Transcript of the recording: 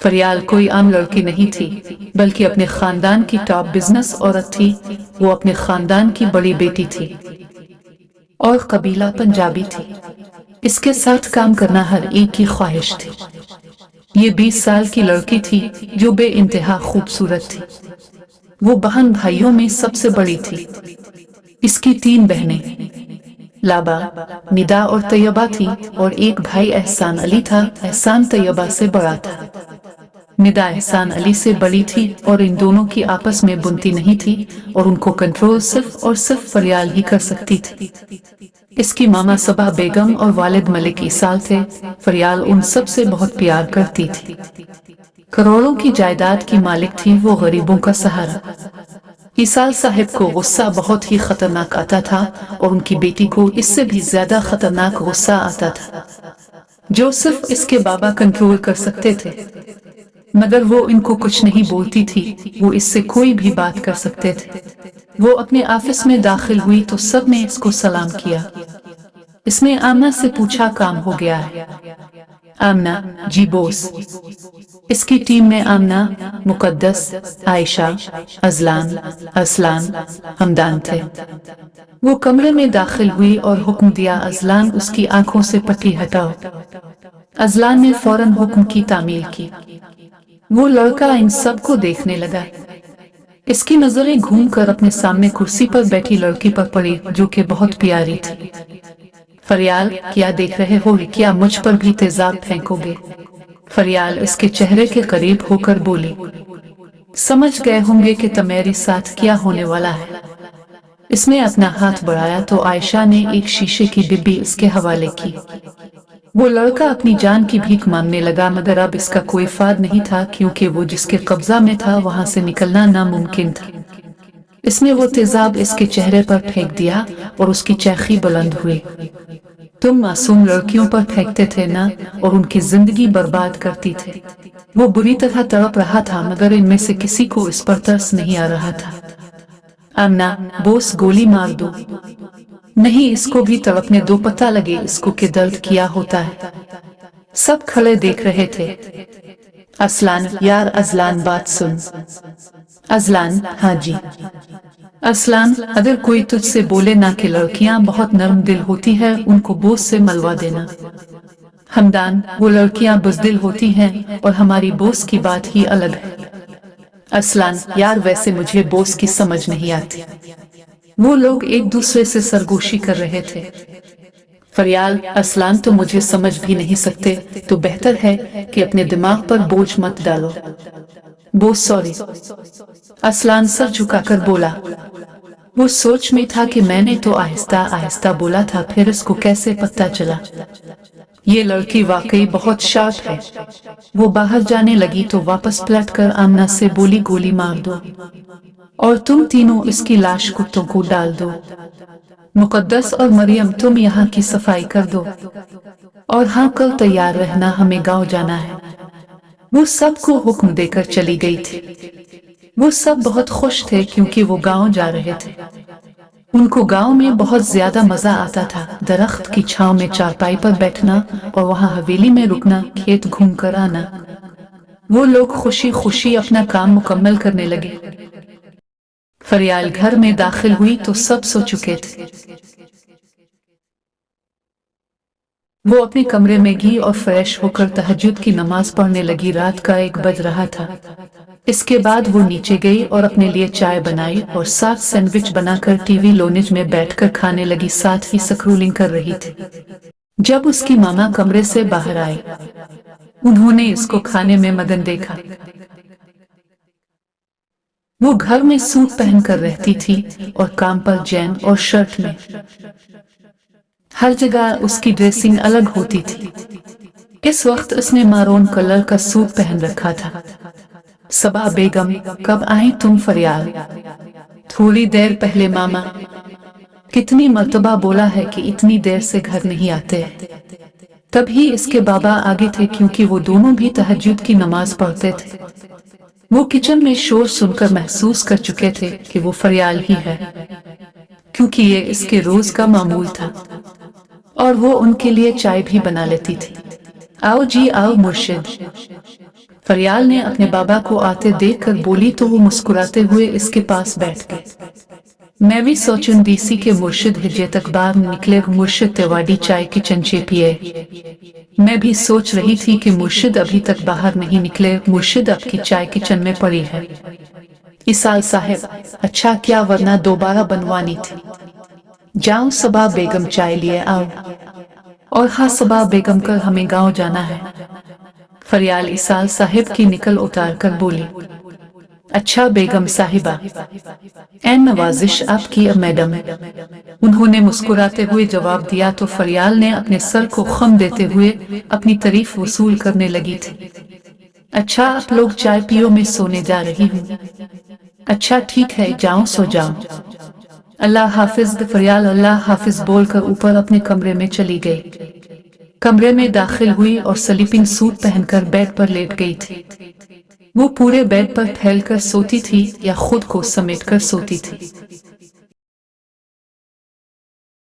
फरियाल कोई आम लड़की नहीं थी, बल्कि अपने खानदान की टॉप बिजनेस औरत थी। वो अपने खानदान की बड़ी बेटी थी और कबीला पंजाबी थी। इसके साथ काम करना हर एक की ख्वाहिश थी। ये 20 साल की लड़की थी जो बेइंतहा खूबसूरत थी। वो बहन भाइयों में सबसे बड़ी थी। इसकी 3 बहनें लाबा, निदा और तैयबा थी और एक भाई एहसान अली था। एहसान तैयबा से बड़ा था। निदा एहसान अली से बड़ी थी और इन दोनों की आपस में बुनती नहीं थी और उनको कंट्रोल सिर्फ और सिर्फ फरियाल ही कर सकती थी। इसकी मामा सबा बेगम और वालिद मलिक ईसाल थे। फरियाल उन सब से बहुत प्यार करती थी। करोड़ों की जायदाद की मालिक थी वो, गरीबों का सहारा। ईसाल साहिब को गुस्सा बहुत ही खतरनाक आता था और उनकी बेटी को इससे भी ज्यादा खतरनाक गुस्सा आता था, जो सिर्फ इसके बाबा कंट्रोल कर सकते थे। मगर वो इनको कुछ नहीं बोलती थी, वो इससे कोई भी बात कर सकते थे। वो अपने ऑफिस में दाखिल हुई तो सब ने इसको सलाम किया। इसने आमना से पूछा, काम हो गया है? आमना, जी बॉस। इसकी टीम में आमना, मुकद्दस, आयशा, अजलान, असलान, हमदान थे। वो कमरे में दाखिल हुई और हुक्म दिया, अजलान उसकी आंखों से पट्टी हटाओ। अजलान ने फौरन हुक्म की तामील की। वो लड़का इन सब को देखने लगा। इसकी नजरें घूमकर अपने सामने कुर्सी पर बैठी लड़की पर पड़ी जो कि बहुत प्यारी थी। फरियाल, क्या देख रहे हो? क्या मुझ पर भी तेजाब फेंकोगे? फरियाल इसके चेहरे के करीब होकर बोली, समझ गए होंगे कि तुम्हारे साथ क्या होने वाला है। इसने अपना हाथ बढ़ाया तो आयशा ने एक शीशे की डिब्बी इसके हवाले की। वो लड़का अपनी जान की भीख मांगने लगा, मगर अब इसका कोई फायदा नहीं था क्योंकि वो जिसके कब्जा में था वहां से निकलना नामुमकिन था। इसने वो तेजाब इसके चेहरे पर फेंक दिया और उसकी चीखें बुलंद हुई, तुम मासूम लड़कियों पर फेंकते थे ना और उनकी जिंदगी बर्बाद करती थे। वो बुरी तरह तड़प रहा था मगर इनमें से किसी को इस पर तरस नहीं आ रहा था। आमना, बॉस गोली मार दो। नहीं, इसको भी तड़पने दो, पता लगे इसको कि दर्द क्या होता है। सब खड़े देख रहे थे। असलान, यार अजलान बात सुन। अजलान, हाँ जी। असलान, अगर कोई तुझसे बोले ना कि लड़कियां बहुत नरम दिल होती है, उनको बोझ से मलवा देना। हमदान, वो लड़कियां बुज़दिल होती हैं और हमारी बोझ की बात ही अलग है। असलान, यार वैसे मुझे बोझ की समझ नहीं आती। वो लोग एक दूसरे से सरगोशी कर रहे थे। फरियाल, असलान तो मुझे समझ भी नहीं सकते, तो बेहतर है कि अपने दिमाग पर बोझ मत डालो। बोस सॉरी। असलान सर झुकाकर बोला। वो सोच में था कि मैंने तो आहिस्ता आहिस्ता बोला था, फिर इसको कैसे पता चला। ये लड़की वाकई बहुत शार्प है। वो बाहर जाने लगी तो वापस पलटकर आमना से बोली, गोली मार दो और तुम तीनों इसकी लाश कुत्तों को डाल दो। मुकद्दस और मरियम, तुम यहाँ की सफाई कर दो और हाँ, कल तैयार रहना, हमें गांव जाना है। वो सबको हुक्म देकर चली गई थी। वो सब बहुत खुश थे क्योंकि वो गांव जा रहे थे। उनको गांव में बहुत ज्यादा मजा आता था, दरख्त की छांव में चारपाई पर बैठना और वहां हवेली में रुकना, खेत घूमकर आना। वो लोग खुशी खुशी अपना काम मुकम्मल करने लगे। फरियाल घर में दाखिल हुई तो सब सो चुके थे। वो अपने कमरे में गई और फ्रेश होकर तहज्जुद की नमाज पढ़ने लगी। रात का 1 बज रहा था। इसके बाद वो नीचे गई और अपने लिए चाय बनाई और साथ सैंडविच बनाकर टीवी लोनिज में बैठकर खाने लगी, साथ ही स्क्रोलिंग कर रही थी। जब उसकी मामा कमरे से बाहर आए, उन्होंने इसको खाने में मगन देखा। वो घर में सूट पहनकर रहती थी और काम पर जैन और शर्ट में। हर जगह उसकी ड्रेसिंग अलग होती थी। इस वक्त उसने मारून कलर का सूट पहन रखा था। सबा बेगम, कब आई तुम? फरियाल, थोड़ी देर पहले मामा। कितनी मर्तबा बोला है कि इतनी देर से घर नहीं आते। तभी इसके बाबा आगे थे क्योंकि वो दोनों भी तहज्जुद की नमाज पढ़ते थे। वो किचन में शोर सुनकर महसूस कर चुके थे कि वो फरियाल ही है, क्योंकि ये इसके रोज का मामूल था और वो उनके लिए चाय भी बना लेती थी। आओ जी आओ मुर्शिद। फरियाल ने अपने बाबा को आते देखकर बोली तो वो मुस्कुराते हुए इसके पास बैठ गए। मैं भी सोचूं डीसी के मुर्शिद हिज्जे तक बाहर निकले, मुर्शिद तेवाड़ी चाय की चंचे पिए। मैं भी सोच रही थी कि मुर्शिद अभी तक बाहर नहीं निकले, मुर्शिद अब की चाय किचन में पड़ी है। इसाल साहब, अच्छा क्या, वरना दोबारा बनवानी थी। जाऊं सबा बेगम चाय लिए आओ। और हाँ सबा बेगम, कर हमें गांव जाना है। फरियाल इसाल साहिब की निकल उतार कर बोली, अच्छा बेगम साहिबा, एन नवाजिश आपकी मैडम। उन्होंने मुस्कुराते हुए जवाब दिया तो फरियाल ने अपने सर को खम देते हुए अपनी तारीफ वसूल करने लगी थी। अच्छा आप लोग चाय पियो, मैं सोने जा रही हूँ। अच्छा ठीक है, जाओ सो जाओ। अल्लाह हाफिज। फरियाल अल्लाह हाफिज बोलकर ऊपर अपने कमरे में चली गई। कमरे में दाखिल हुई और स्लीपिंग सूट पहनकर बेड पर लेट गई थी। वो पूरे बेड पर फैलकर सोती थी या खुद को समेटकर सोती थी।